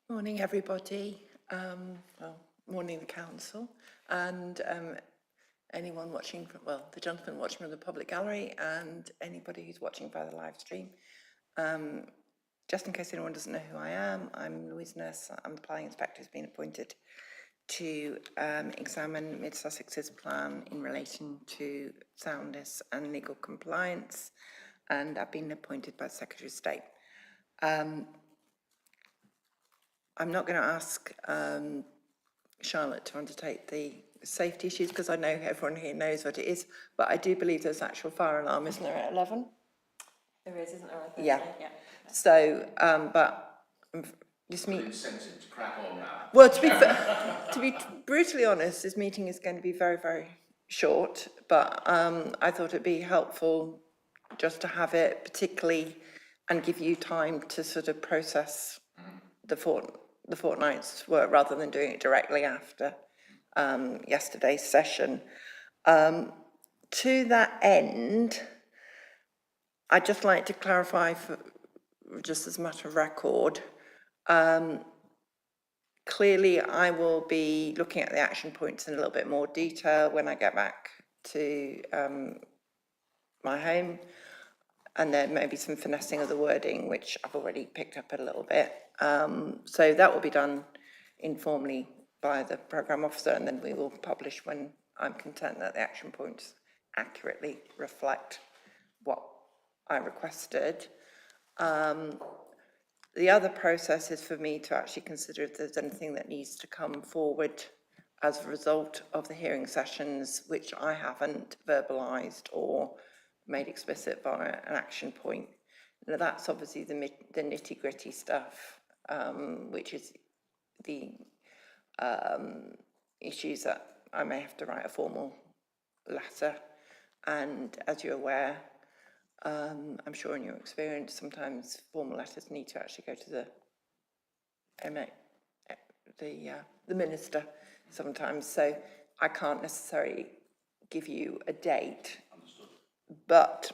Morning, everybody. Morning, the council, and anyone watching from, the gentleman watching from the public gallery, and anybody who's watching via the live stream. Just in case anyone doesn't know who I am, I'm Louise Nurse. I'm the planning inspector who's been appointed to examine Mid Sussex's plan in relation to soundness and legal compliance, and I've been appointed by the Secretary of State. I'm not going to ask Charlotte to undertake the safety issues because I know everyone here knows what it is, but I do believe there's actual fire alarm, isn't there, at 11? There is, isn't there? Yeah. So, but this meeting. Incentive to crack on now. Well, to be brutally honest, this meeting is going to be very, very short, but I thought it'd be helpful just to have it, particularly, and give you time to sort of process the fortnight's work rather than doing it directly after yesterday's session. To that end, I'd just like to clarify, for just as a matter of record, clearly I will be looking at the action points in a little bit more detail when I get back to my home, and there may be some finessing of the wording, which I've already picked up a little bit. So that will be done informally by the programme officer, and then we will publish when I'm content that the action points accurately reflect what I requested. The other process is for me to actually consider if there's anything that needs to come forward as a result of the hearing sessions, which I haven't verbalised or made explicit via an action point. Now that's obviously the nitty-gritty stuff, which is the issues that I may have to write a formal letter. And as you're aware, I'm sure in your experience, sometimes formal letters need to actually go to the minister sometimes. So I can't necessarily give you a date. Understood. But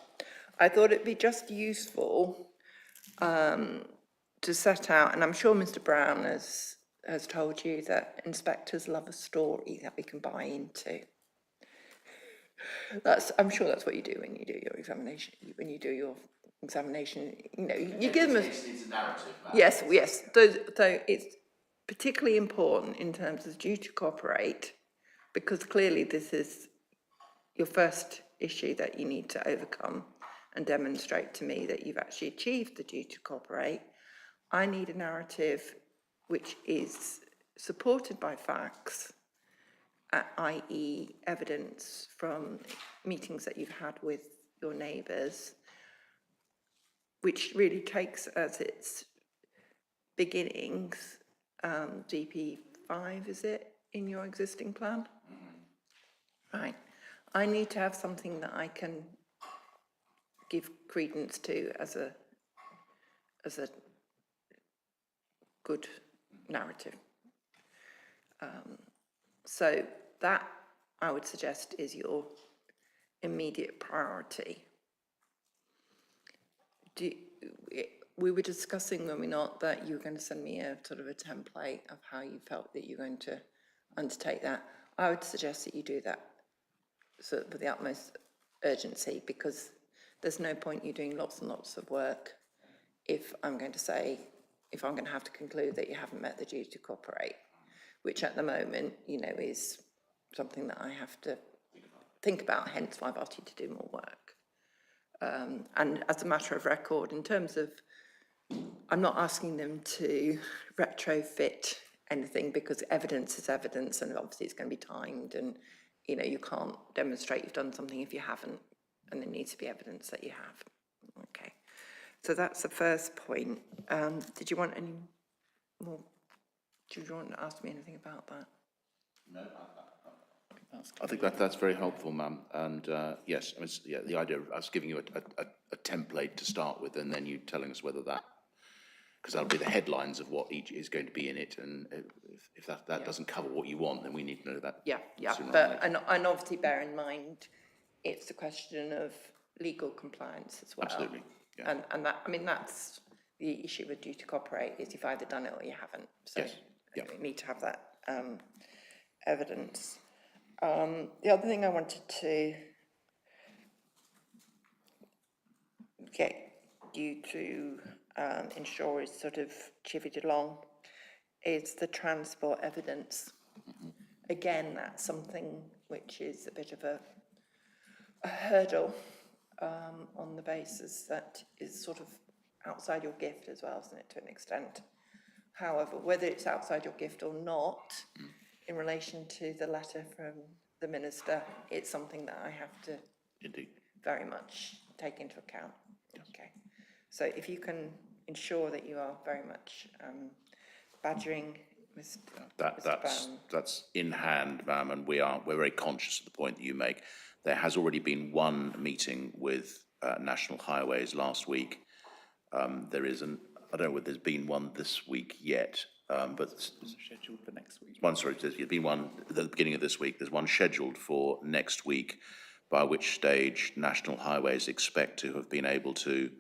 I thought it'd be just useful to set out, and I'm sure Mr. Brown has told you that inspectors love a story that we can buy into. I'm sure that's what you do when you do your examination. When you do your examination, you know, you give them a. It needs a narrative. Yes. So it's particularly important in terms of due to cooperate, because clearly this is your first issue that you need to overcome and demonstrate to me that you've actually achieved the due to cooperate. I need a narrative which is supported by facts, i.e. evidence from meetings that you've had with your neighbours, which really takes as its beginnings DP5, is it, in your existing plan? Mm-hmm. Right. I need to have something that I can give credence to as a good narrative. So that, I would suggest, is your immediate priority. We were discussing, were we not, that you were going to send me a sort of a template of how you felt that you're going to undertake that. I would suggest that you do that sort of with the utmost urgency, because there's no point you doing lots and lots of work if I'm going to have to conclude that you haven't met the duty to cooperate, which at the moment, you know, is something that I have to think about, hence why I've asked you to do more work. And as a matter of record, in terms of, I'm not asking them to retrofit anything, because evidence is evidence, and obviously it's going to be timed, and you know, you can't demonstrate you've done something if you haven't, and there needs to be evidence that you have. Okay, so that's the first point. Did you want any more? Do you want to ask me anything about that? No, I think that's very helpful, ma'am. And yes, I mean, yeah, the idea of us giving you a template to start with, and then you telling us whether that, because that'll be the headlines of what each is going to be in it, and if that doesn't cover what you want, then we need to know that. Yeah, but and obviously bear in mind, it's a question of legal compliance as well. Absolutely. Yeah. And that, I mean, that's the issue with due to cooperate is you've either done it or you haven't. So Yes, yeah. we need to have that evidence. The other thing I wanted to get you to ensure is sort of chivied along is the transport evidence. Again, that's something which is a bit of a hurdle on the basis that is sort of outside your gift as well, isn't it, to an extent? However, whether it's outside your gift or not, in relation to the letter from the minister, it's something that I have to Indeed. very much take into account. Okay. So if you can ensure that you are very much badgering Mr. Brown. That's in hand, ma'am, and we're very conscious of the point that you make. There has already been one meeting with National Highways last week. There isn't, I don't know whether there's been one this week yet, but it's scheduled for next week. There's been one at the beginning of this week. There's one scheduled for next week, by which stage National Highways expect to have been able to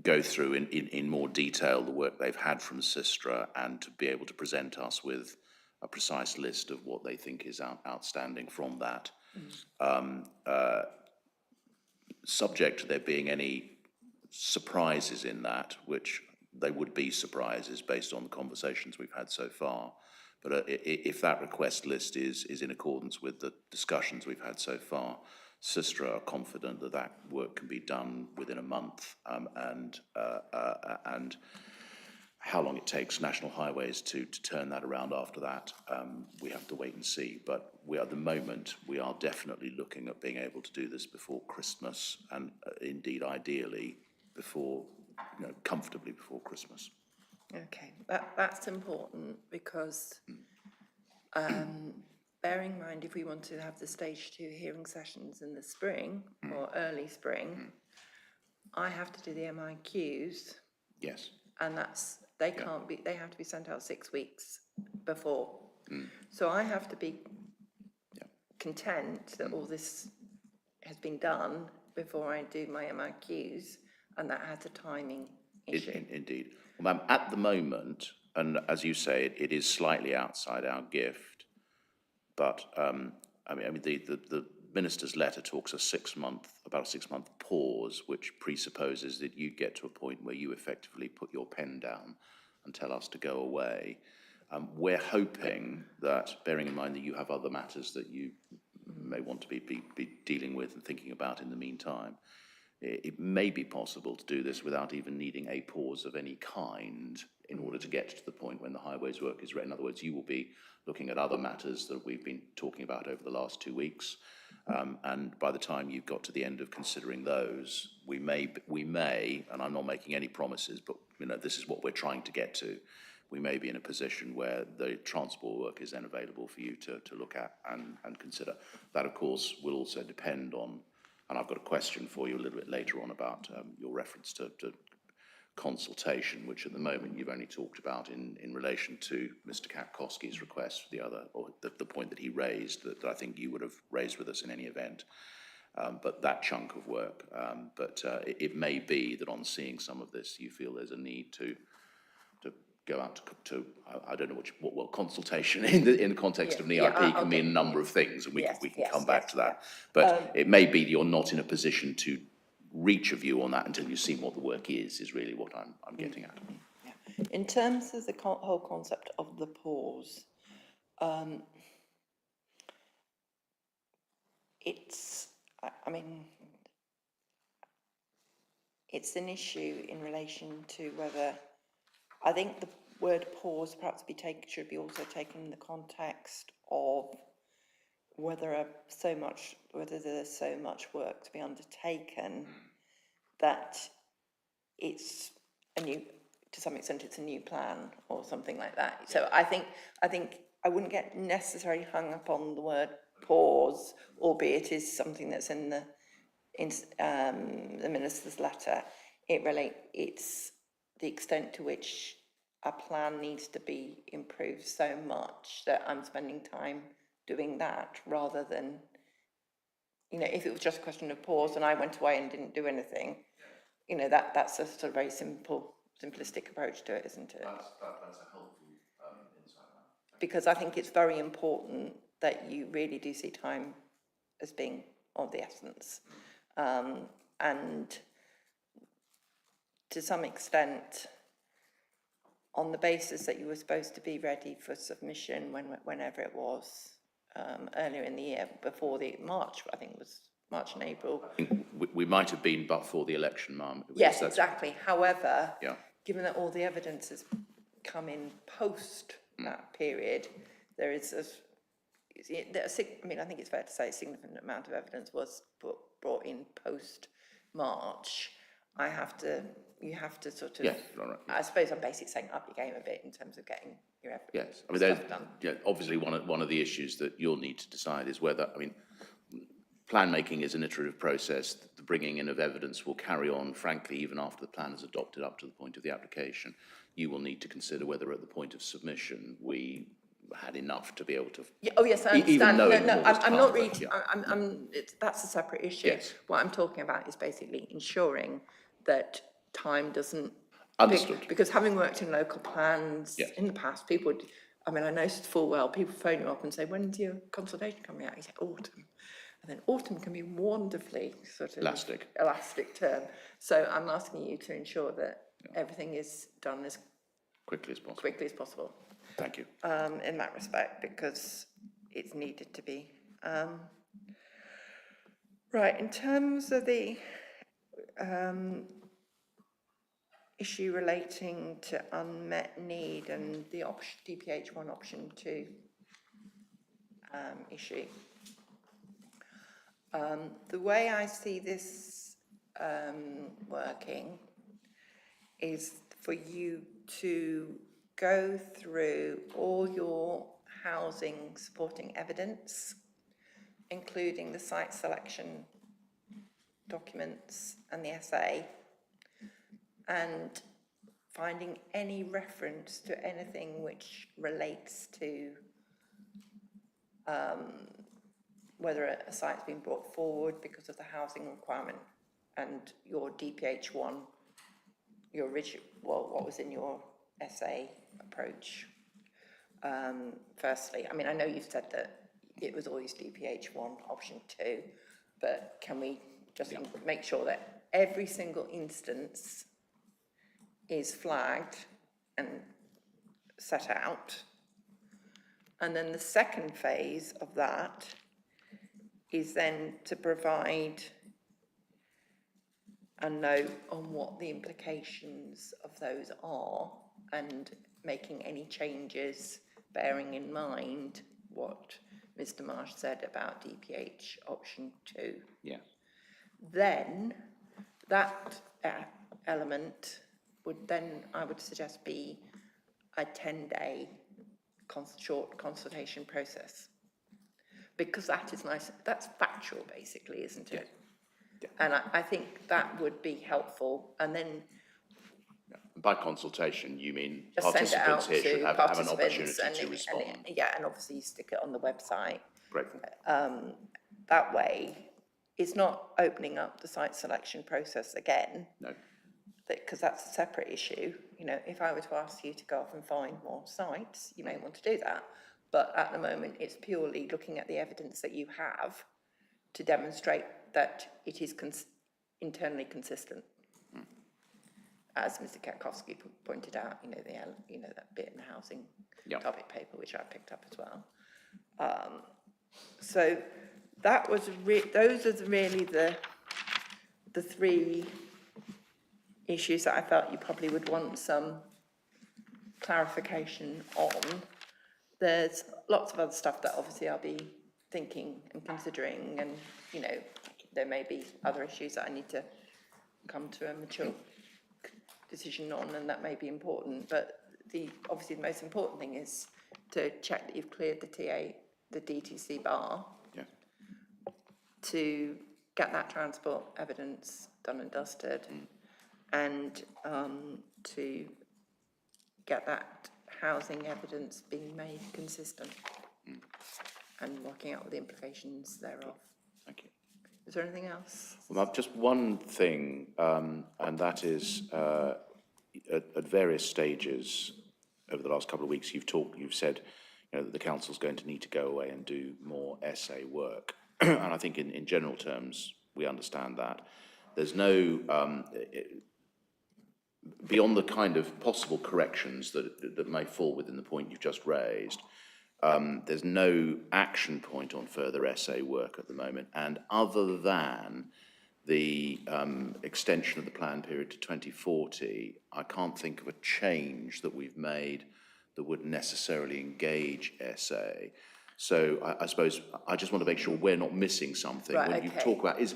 go through in more detail the work they've had from Sistra and to be able to present us with a precise list of what they think is outstanding from that. Subject to there being any surprises in that, which they would be surprises based on the conversations we've had so far. But if that request list is in accordance with the discussions we've had so far, Sistra are confident that that work can be done within a month, and how long it takes National Highways to turn that around after that, we have to wait and see. But at the moment, we are definitely looking at being able to do this before Christmas, and indeed, ideally, before, comfortably before Christmas. Okay, that's important because bearing in mind if we want to have the stage 2 hearing sessions in the spring or early spring, I have to do the MIQs. Yes. And they have to be sent out 6 weeks before. So I have to be content that all this has been done before I do my MIQs, and that has a timing issue. Indeed. Well, ma'am, at the moment, and as you say, it is slightly outside our gift, but the minister's letter talks about a 6 month pause, which presupposes that you get to a point where you effectively put your pen down and tell us to go away. We're hoping that, bearing in mind that you have other matters that you may want to be dealing with and thinking about in the meantime, it may be possible to do this without even needing a pause of any kind in order to get to the point when the highways work is ready. In other words, you will be looking at other matters that we've been talking about over the last 2 weeks. And by the time you've got to the end of considering those, we may, and I'm not making any promises, but this is what we're trying to get to. We may be in a position where the transport work is then available for you to look at and consider. That, of course, will also depend on, and I've got a question for you a little bit later on about your reference to consultation, which at the moment you've only talked about in relation to Mr. Kapkowski's request for the point that he raised, that I think you would have raised with us in any event. But that chunk of work, it may be that on seeing some of this, you feel there's a need to go out to I don't know what consultation in the context of an EIP can mean a number of things, and we can come back to that. But it may be you're not in a position to reach a view on that until you've seen what the work is really what I'm getting at. Yeah. In terms of the whole concept of the pause, it's an issue in relation to whether, I think the word pause perhaps should be also taken in the context of whether there's so much work to be undertaken that it's to some extent it's a new plan or something like that. So I think I wouldn't get necessarily hung up on the word pause, albeit it is something that's in the minister's letter. It's the extent to which a plan needs to be improved so much that I'm spending time doing that rather than, if it was just a question of pause and I went away and didn't do anything, that's a sort of very simple simplistic approach to it, isn't it? That's a helpful insight, ma'am. Because I think it's very important that you really do see time as being of the essence. And to some extent, on the basis that you were supposed to be ready for submission whenever it was, earlier in the year, before the March, I think it was March and April. I think we might have been, but for the election, ma'am. Yes, exactly. However, Yeah. given that all the evidence has come in post that period, there is I mean, I think it's fair to say a significant amount of evidence was brought in post-March. You have to sort of, Yes, right. I suppose I'm basically saying up your game a bit in terms of getting your Yes, I mean, there's, stuff done. yeah, obviously one of the issues that you'll need to decide is whether, I mean, plan making is an iterative process. The bringing in of evidence will carry on, frankly, even after the plan is adopted up to the point of the application. You will need to consider whether at the point of submission we had enough to be able to. Yeah, oh yes, I Even understand. knowing No, what was to I'm come, not but really. yeah. That's a separate issue. Yes. What I'm talking about is basically ensuring that time doesn't. Understood. Because having worked in local plans Yes. in the past, people would. I mean, I noticed full well. People phone you up and say, "When's your consultation coming out?" You say, "Autumn," and then autumn can be wonderfully sort of elastic term. So I'm asking you to ensure that everything is done as Quickly as possible. quickly as possible. Thank you. In that respect, because it's needed to be. Right, in terms of the issue relating to unmet need and the DPH1 option 2 issue, the way I see this working is for you to go through all your housing supporting evidence, including the site selection documents and the SA, and finding any reference to anything which relates to whether a site's been brought forward because of the housing requirement and your DPH1, your original, well, what was in your SA approach. Firstly, I mean, I know you've said that it was always DPH1 option 2, but can we just make sure that every single instance is flagged and set out? And then the second phase of that is then to provide a note on what the implications of those are and making any changes, bearing in mind what Mr. Marsh said about DPH option 2. Yeah. Then that element would then, I would suggest, be a 10-day short consultation process. Because that is nice, that's factual basically, isn't it? Yeah. And I think that would be helpful. And then by consultation, you mean just send it out participants here should to have an opportunity participants to respond. and obviously you stick it on the website. Great. That way, it's not opening up the site selection process again. No. Because that's a separate issue. You know, if I were to ask you to go off and find more sites, you may want to do that. But at the moment, it's purely looking at the evidence that you have to demonstrate that it is internally consistent. As Mr. Katkowski pointed out, that bit in the housing topic paper, which I picked up as well. So that was those are really the three issues that I felt you probably would want some clarification on. There's lots of other stuff that obviously I'll be thinking and considering, and there may be other issues that I need to come to a mature decision on, and that may be important. But obviously the most important thing is to check that you've cleared the DTC bar. Yeah. To get that transport evidence done and dusted, and to get that housing evidence being made consistent and working out the implications thereof. Thank you. Is there anything else? Well, just one thing, and that is at various stages over the last couple of weeks, you've said, that the council's going to need to go away and do more essay work. And I think in general terms, we understand that. There's no, beyond the kind of possible corrections that may fall within the point you've just raised, there's no action point on further essay work at the moment. And other than the extension of the plan period to 2040, I can't think of a change that we've made that would necessarily engage essay. So I suppose I just want to make sure we're not missing something. Right, When you okay. talk about is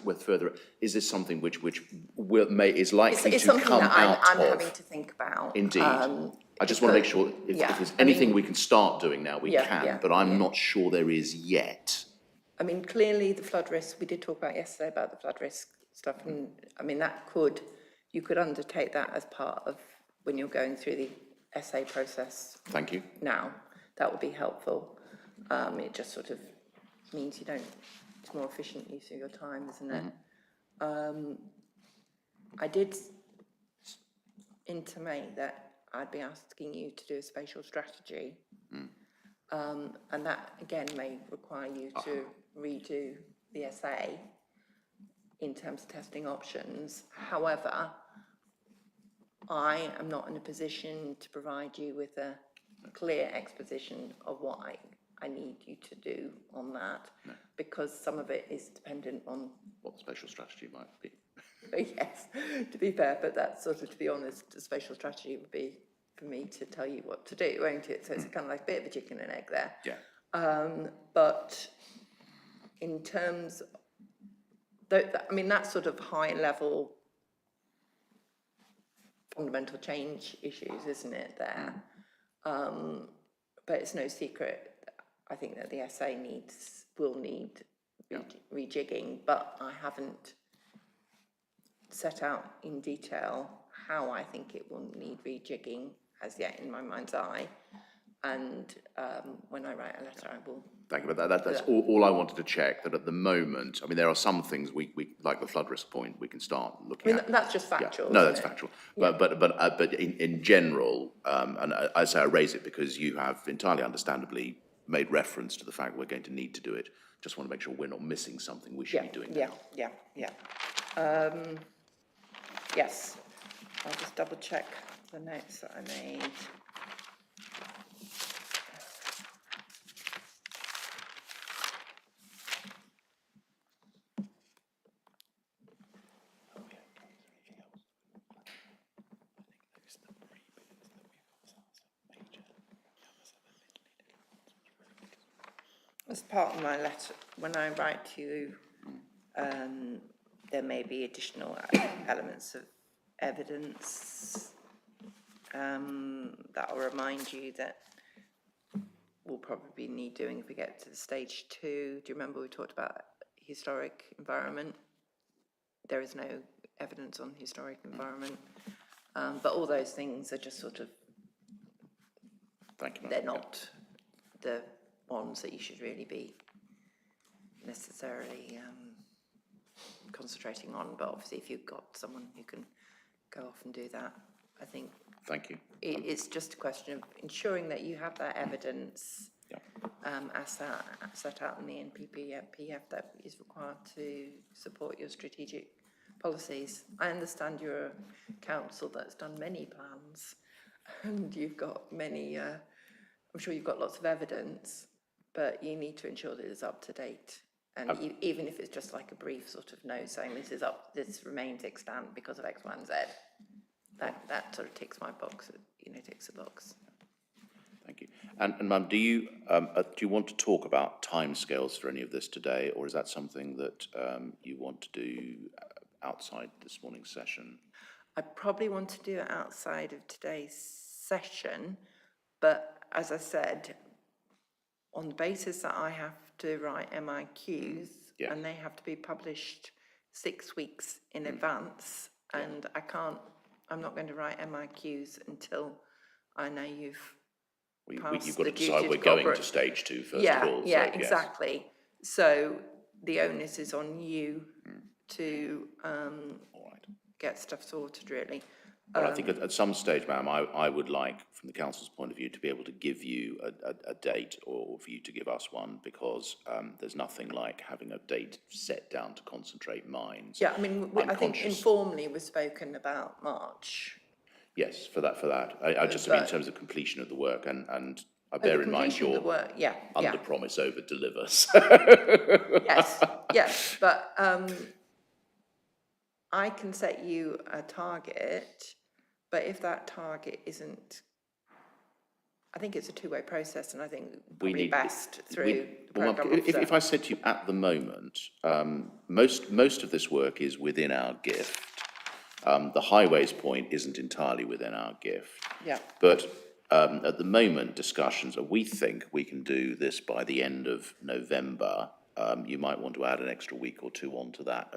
this something which is likely It's to something come that out I'm of? having to think about. Indeed. I just want to make sure if there's anything we can start doing now, we can, but I'm not sure there is yet. I mean, clearly the flood risk, we did talk about yesterday about the flood risk stuff, and I mean, you could undertake that as part of when you're going through the essay process. Thank you. Now, that would be helpful. It just sort of means it's more efficient use of your time, isn't it? I did intimate that I'd be asking you to do a spatial strategy. And that, again, may require you to redo the essay in terms of testing options. However, I am not in a position to provide you with a clear exposition of what I need you to do on that, because some of it is dependent on What the spatial strategy might be. yes, to be fair, but that's sort of, to be honest, the spatial strategy would be for me to tell you what to do, won't it? So it's kind of like a bit of a chicken and egg there. Yeah. But in terms, I mean, that's sort of high level fundamental change issues, isn't it, there? But it's no secret, I think, that the essay will need rejigging, but I haven't set out in detail how I think it will need rejigging as yet in my mind's eye. And when I write a letter, I will. Thank you, but that's all I wanted to check, that at the moment, I mean, there are some things we like the flood risk point, we can start looking at. That's just factual. No, that's isn't it? factual. But in general, and I say I raise it because you have entirely understandably made reference to the fact we're going to need to do it. Just want to make sure we're not missing something we should be doing now. Yeah. Yes, I'll just double check the notes that I made. As part of my letter, when I write to you, there may be additional elements of evidence that will remind you that we'll probably need doing if we get to the stage 2. Do you remember we talked about historic environment? There is no evidence on historic environment, but all those things are just sort of, Thank you. they're not the ones that you should really be necessarily concentrating on, but obviously if you've got someone who can go off and do that, I think. Thank you. It's just a question of ensuring that you have that evidence as set out in the NPPF that is required to support your strategic policies. I understand you're a council that's done many plans and you've got many, I'm sure you've got lots of evidence, but you need to ensure that it's up to date. And even if it's just like a brief sort of note saying this remains extant because of X, Y, and Z, that sort of ticks my box, ticks the box. Thank you. And Mum, do you want to talk about timescales for any of this today, or is that something that you want to do outside this morning's session? I probably want to do it outside of today's session, but as I said, on the basis that I have to write MIQs and they have to be published 6 weeks in advance, and I'm not going to write MIQs until I know you've You've got to decide we're going to stage 2 first of all. Yeah, exactly. So the onus is on you to get stuff sorted, really. Well, I think at some stage, ma'am, I would like, from the council's point of view, to be able to give you a date, or for you to give us one, because there's nothing like having a date set down to concentrate minds. Yeah, I mean, I think informally we've spoken about March. Yes, for that. I just mean in terms of completion of the work, and I bear in mind Completion your of the work, yeah. under promise, over deliver. Yes, but I can set you a target, but if that target isn't, I think it's a two-way process, and I think probably best through the programme officer. If I said to you at the moment, most of this work is within our gift. The highways point isn't entirely within our gift. Yeah. But at the moment, discussions, we think we can do this by the end of November. You might want to add an extra week or two onto that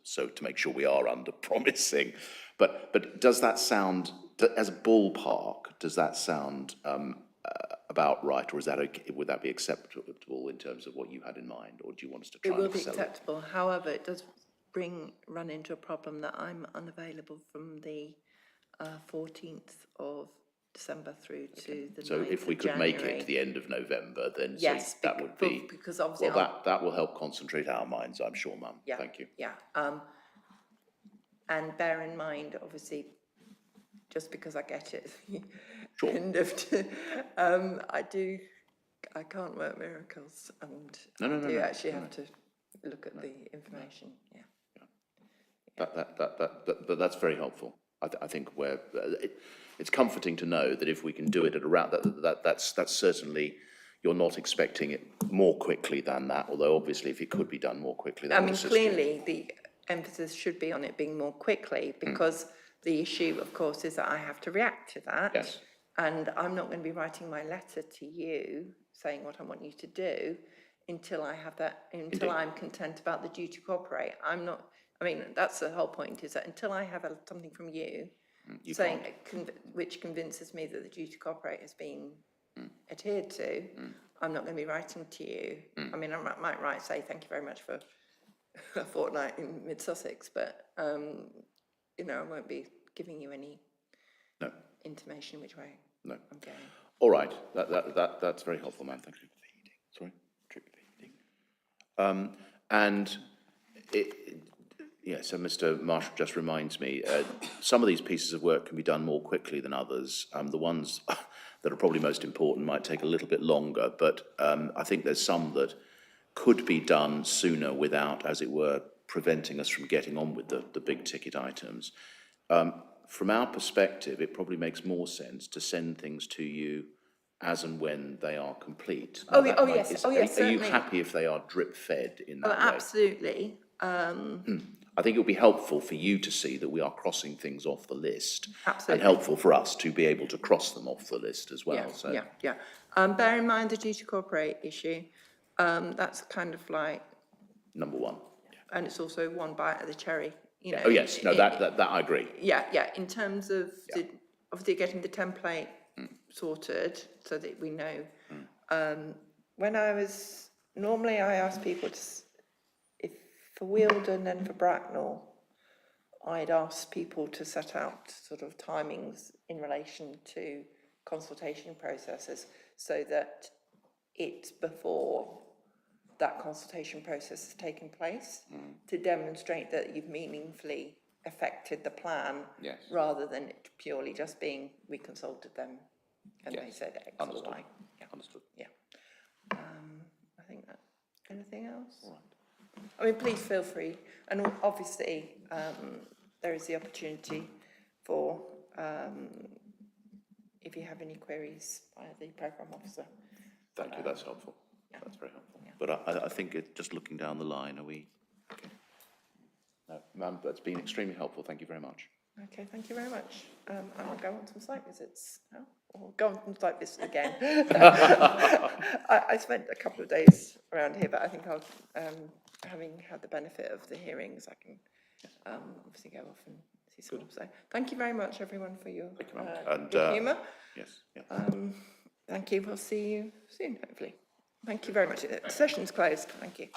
so to make sure we are under promising. But does that sound, as a ballpark, does that sound about right, or is that okay? Would that be acceptable in terms of what you had in mind, or do you want us to try and accelerate? It will be acceptable. However, it does run into a problem that I'm unavailable from the 14th of December through to the 9th So if we of could make January. it to the end of November, then Yes, so that would be, because obviously well, that will help concentrate our minds, I'm sure, ma'am. yeah, Thank you. Yeah, and bear in mind, obviously, just because I get it, Sure. I can't work miracles, and No, I do actually have to look at the information, yeah. But that's very helpful. I think it's comforting to know that if we can do it at around that's certainly, you're not expecting it more quickly than that, although obviously if it could be done more quickly, that I would mean, assist clearly the emphasis should be on it being more quickly, because the issue, of course, is that I have to react to that. Yes. And I'm not going to be writing my letter to you saying what I want you to do until I have that, until I'm content about the due to cooperate. I'm not, I mean, that's the whole point, is that until I have something from you saying, which convinces me that the due to cooperate has been adhered to, I'm not going to be writing to you. I mean, I might write, say, thank you very much for a fortnight in mid-Sussex, but, you know, I won't be giving you any intimation which way I'm going. All right, that's very helpful, ma'am. Thank you. Sorry, trick feeding. And so Mr. Marshall just reminds me, some of these pieces of work can be done more quickly than others. The ones that are probably most important might take a little bit longer, but I think there's some that could be done sooner without, as it were, preventing us from getting on with the big ticket items. From our perspective, it probably makes more sense to send things to you as and when they are complete. Yes, Are you certainly. happy if they are drip fed in that way? Absolutely. I think it would be helpful for you to see that we are crossing things off the list. Absolutely. And helpful for us to be able to cross them off the list as well. Bear in mind the due to cooperate issue. That's kind of like, Number one. and it's also one bite of the cherry. You know, Oh yes, no, that I agree. Yeah. In terms of obviously getting the template sorted so that we know. Normally I ask people if for Wealdon and for Bracknell, I'd ask people to set out sort of timings in relation to consultation processes, so that it's before that consultation process has taken place, to demonstrate that you've meaningfully affected the plan, rather than it purely just being, we consulted them and they said X or Y. Yeah. Understood. Yeah. I think that. Anything else? All right. I mean, please feel free, and obviously there is the opportunity for if you have any queries by the programme officer. Thank you, that's helpful. That's very helpful. But I think just looking down the line, are we okay? No, ma'am, that's been extremely helpful. Thank you very much. Okay, thank you very much. I'll go on some site visits now, or go on some site visits again. I spent a couple of days around here, but I think I'll, having had the benefit of the hearings, I can obviously go off and see some. So thank you very much, everyone, for your humour. Yes. Thank you. We'll see you soon, hopefully. Thank you very much. The session's closed. Thank you.